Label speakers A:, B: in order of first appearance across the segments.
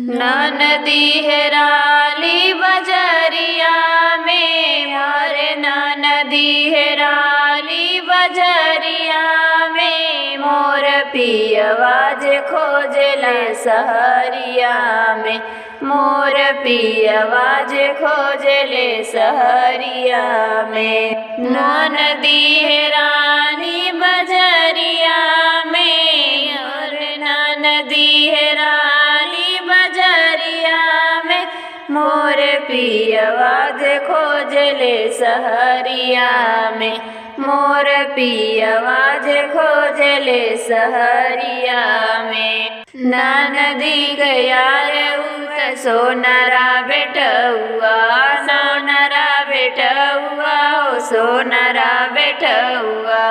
A: नदी हेराली बजरिया में, मोरे नदी हेराली बजरिया में, मोर पियवा जे खोजले सहरिया में, मोर पियवा जे खोजले सहरिया में। नदी हेराली बजरिया में, और नदी हेराली बजरिया में, मोर पियवा जे खोजले सहरिया में, मोर पियवा जे खोजले सहरिया में। नदी गया रे उत सोनरा बेटउआ, सोनरा बेटउआ, ओ सोनरा बेटउआ।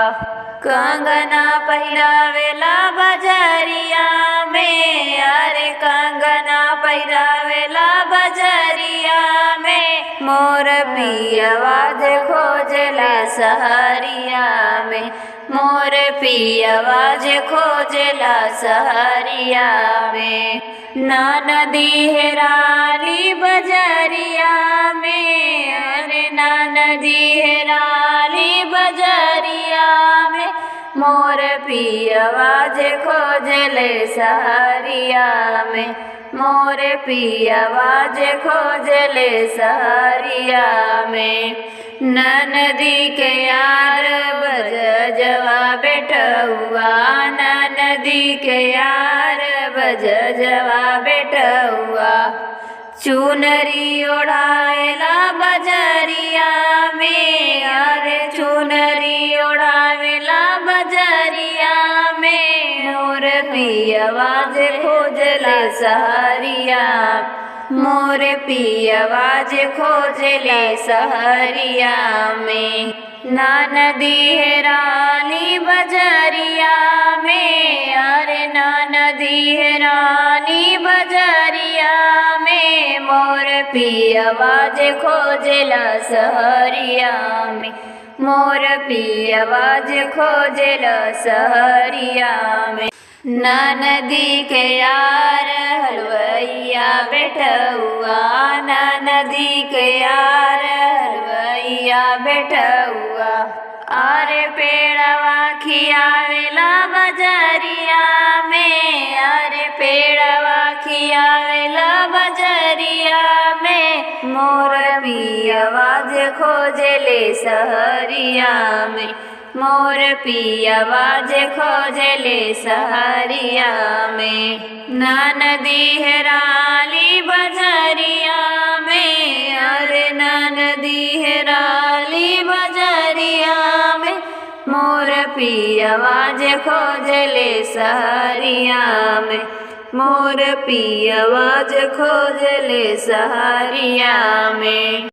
A: कंगना पहिरावेला बजरिया में, अरे कंगना पहिरावेला बजरिया में, मोर पियवा जे खोजला सहरिया में, मोर पियवा जे खोजला सहरिया में। नदी हेराली बजरिया में, अरे नदी हेराली बजरिया में, मोर पियवा जे खोजले सहरिया में, मोर पियवा जे खोजले सहरिया में। नदी के यार बजजवा बेटउआ, नदी के यार बजजवा बेटउआ। चुनरी ओढ़ावेला बजरिया में, अरे चुनरी ओढ़ावेला बजरिया में, मोर पियवा जे खोजले सहरिया, मोर पियवा जे खोजले सहरिया में। नदी हेराली बजरिया में, अरे नदी हेराली बजरिया में, मोर पियवा जे खोजला सहरिया में, मोर पियवा जे खोजला सहरिया में। नदी के यार हलवैया बेटउआ, नदी के यार हलवैया बेटउआ। अरे पेड़वा खियावेला बजरिया में, अरे पेड़वा खियावेला बजरिया में, मोर पियवा जे खोजले सहरिया में, मोर पियवा जे खोजले सहरिया में। नदी हेराली बजरिया में, अरे नदी हेराली बजरिया में, मोर पियवा जे खोजले सहरिया में, मोर पियवा जे खोजले सहरिया में।